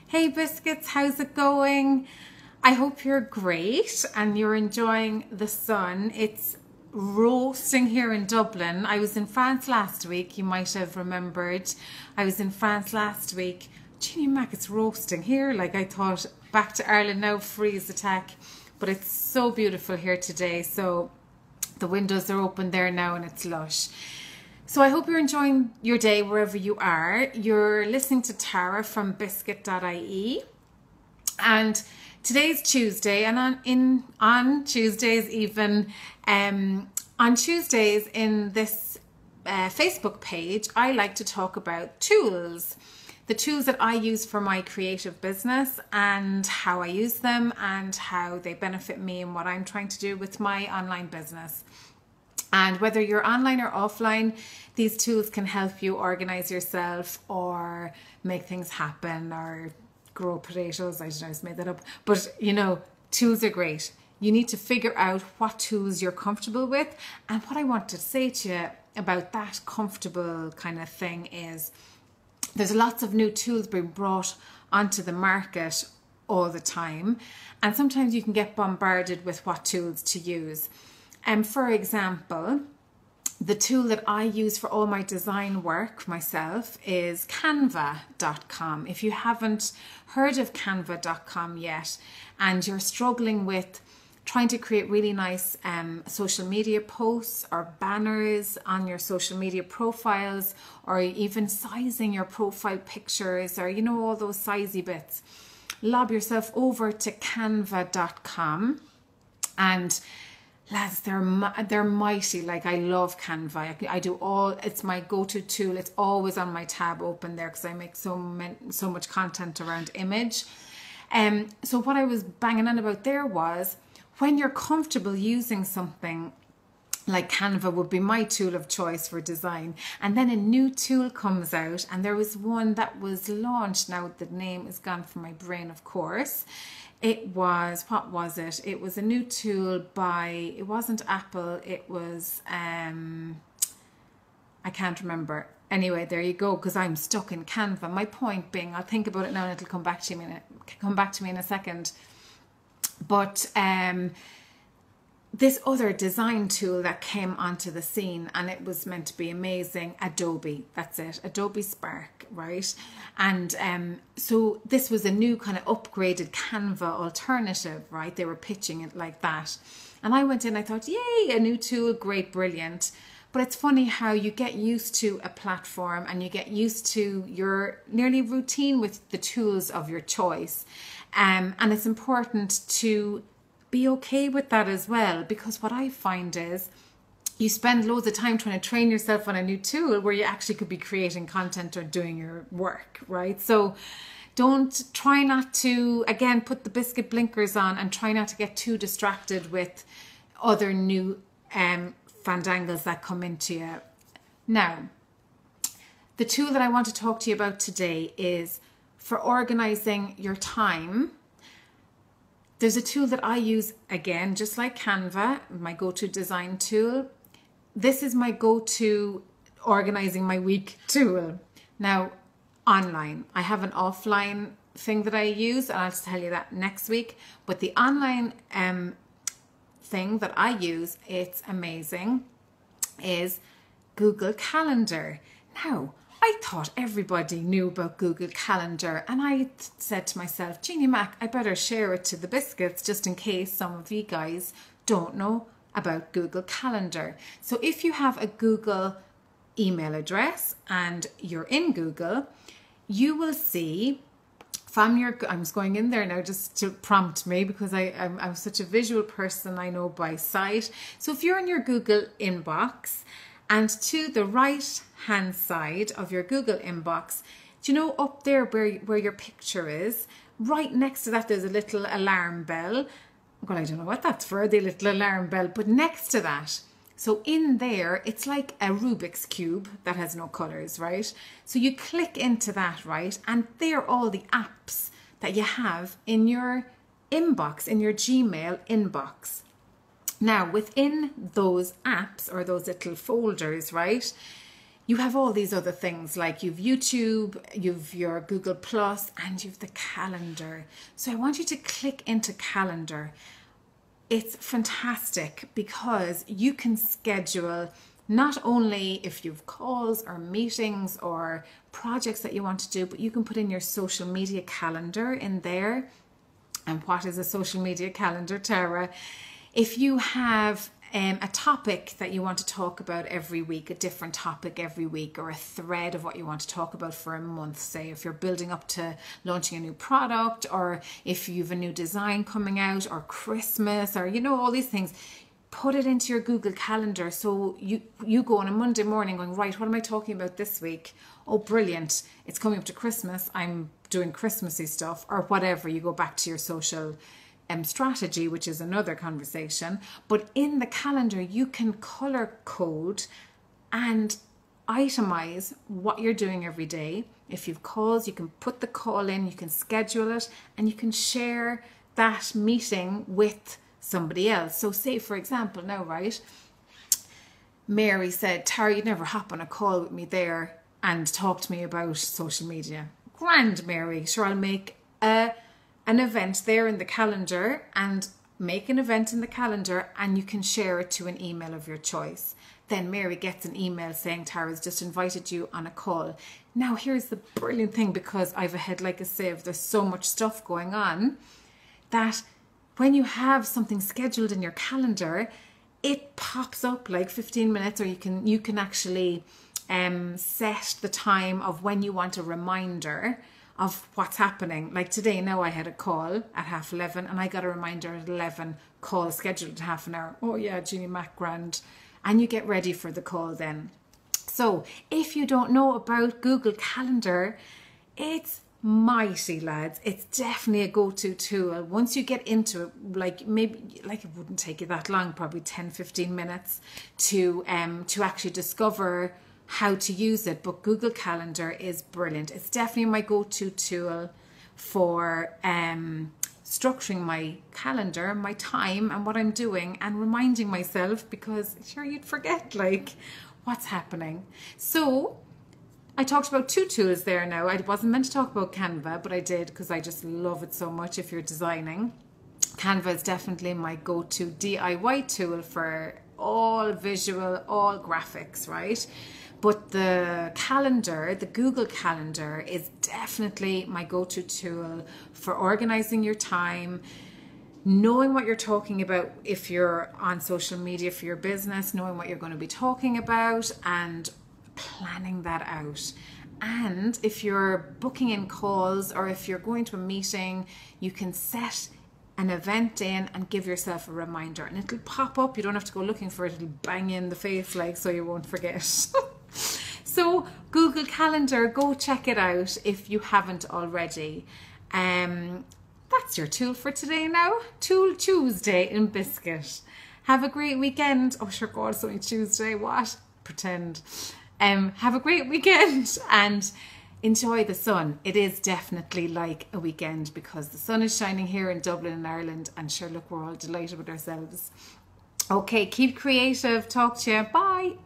Hey biscuits, how's it going? I hope you're great and you're enjoying the sun. It's roasting here in Dublin. I was in France last week, you might have remembered. I was in France last week. Jeannie Mac, it's roasting here. Like I thought, back to Ireland now, freeze attack. But it's so beautiful here today. So the windows are open there now and it's lush. So I hope you're enjoying your day wherever you are. You're listening to Tara from biscuit.ie, and today's Tuesday, and on Tuesdays even, on Tuesdays in this Facebook page, I like to talk about tools. The tools that I use for my creative business and how I use them and how they benefit me and what I'm trying to do with my online business. And whether you're online or offline, these tools can help you organize yourself or make things happen or grow potatoes. I don't know, I just made that up. But you know, tools are great. You need to figure out what tools you're comfortable with. And what I want to say to you about that comfortable kind of thing is there's lots of new tools being brought onto the market all the time. And sometimes you can get bombarded with what tools to use. For example, the tool that I use for all my design work myself is canva.com. If you haven't heard of canva.com yet and you're struggling with trying to create really nice social media posts or banners on your social media profiles, or even sizing your profile pictures, or you know, all those sizey bits, lob yourself over to canva.com. And lads, they're mighty. Like, I love Canva. I do all, it's my go-to tool. It's always on my tab open there because I make so much content around image. So what I was banging on about there was, when you're comfortable using something like Canva would be my tool of choice for design, and then a new tool comes out, and there was one that was launched, now the name is gone from my brain, of course. It was, what was it? It was a new tool by, it wasn't Apple, it was, I can't remember. Anyway, there you go, because I'm stuck in Canva. My point being, I'll think about it now and it'll come back to me in a second. But this other design tool that came onto the scene, and it was meant to be amazing, Adobe, that's it, Adobe Spark, right? And so this was a new kind of upgraded Canva alternative, right? They were pitching it like that. And I went in, I thought, yay, a new tool, great, brilliant. But it's funny how you get used to a platform and you get used to your nearly routine with the tools of your choice. And it's important to be okay with that as well, because what I find is you spend loads of time trying to train yourself on a new tool where you actually could be creating content or doing your work, right? So try not to, again, put the biscuit blinkers on and try not to get too distracted with other new fandangles that come into you. Now, the tool that I want to talk to you about today is for organizing your time. There's a tool that I use, again, just like Canva, my go-to design tool. This is my go-to organizing my week tool. Now, online, I have an offline thing that I use, and I'll tell you that next week. But the online thing that I use, it's amazing, is Google Calendar. Now, I thought everybody knew about Google Calendar, and I said to myself, Jeannie Mac, I better share it to the biscuits just in case some of you guys don't know about Google Calendar. So if you have a Google email address and you're in Google, you will see from your, I'm just going in there now just to prompt me because I'm such a visual person, I know by sight. So if you're in your Google inbox, and to the right hand side of your Google inbox, do you know up there where your picture is, right next to that there's a little alarm bell. Well, I don't know what that's for, the little alarm bell, but next to that, so in there, it's like a Rubik's Cube that has no colors, right? So you click into that, right? And there are all the apps that you have in your inbox, in your Gmail inbox. Now, within those apps or those little folders, right, you have all these other things, like you've YouTube, you've your Google Plus, and you've the calendar. So I want you to click into calendar. It's fantastic because you can schedule not only if you've calls or meetings or projects that you want to do, but you can put in your social media calendar in there. And what is a social media calendar, Tara? If you have a topic that you want to talk about every week, a different topic every week, or a thread of what you want to talk about for a month, say if you're building up to launching a new product, or if you've a new design coming out, or Christmas, or all these things, put it into your Google Calendar. So you go on a Monday morning going, right, what am I talking about this week? Oh, brilliant, it's coming up to Christmas, I'm doing Christmassy stuff, or whatever. You go back to your social strategy, which is another conversation. But in the calendar, you can color code and itemize what you're doing every day. If you've calls, you can put the call in, you can schedule it, and you can share that meeting with somebody else. So say, for example, now, right, Mary said, Tara, you'd never hop on a call with me there and talk to me about social media. Grand, Mary. Sure, I'll make an event there in the calendar, and make an event in the calendar, and you can share it to an email of your choice. Then Mary gets an email saying Tara's just invited you on a call. Now here's the brilliant thing, because I've a head like a sieve, there's so much stuff going on, that when you have something scheduled in your calendar, it pops up like 15 minutes, or you can actually set the time of when you want a reminder of what's happening. Like today, now I had a call at 11:30, and I got a reminder at 11, call scheduled at half an hour. Oh yeah, Jeannie Mac, grand. And you get ready for the call then. So if you don't know about Google Calendar, it's mighty, lads. It's definitely a go-to tool. Once you get into it, it wouldn't take you that long, probably 10-15 minutes to actually discover how to use it. But Google Calendar is brilliant. It's definitely my go-to tool for structuring my calendar, my time, and what I'm doing, and reminding myself, because sure, you'd forget what's happening. So I talked about 2 tools there now. I wasn't meant to talk about Canva, but I did because I just love it so much. If you're designing, Canva is definitely my go-to DIY tool for all visual, all graphics, right? But the calendar, the Google Calendar, is definitely my go-to tool for organizing your time, knowing what you're talking about if you're on social media for your business, knowing what you're going to be talking about, and planning that out. And if you're booking in calls, or if you're going to a meeting, you can set an event in and give yourself a reminder, and it'll pop up. You don't have to go looking for it. It'll bang you in the face, so you won't forget. So Google Calendar, go check it out if you haven't already. That's your tool for today now. Tool Tuesday in Biscuit. Have a great weekend. Oh sure, God, it's only Tuesday. What? Pretend. Have a great weekend and enjoy the sun. It is definitely like a weekend because the sun is shining here in Dublin in Ireland, and sure, look, we're all delighted with ourselves. Okay, keep creative. Talk to you. Bye.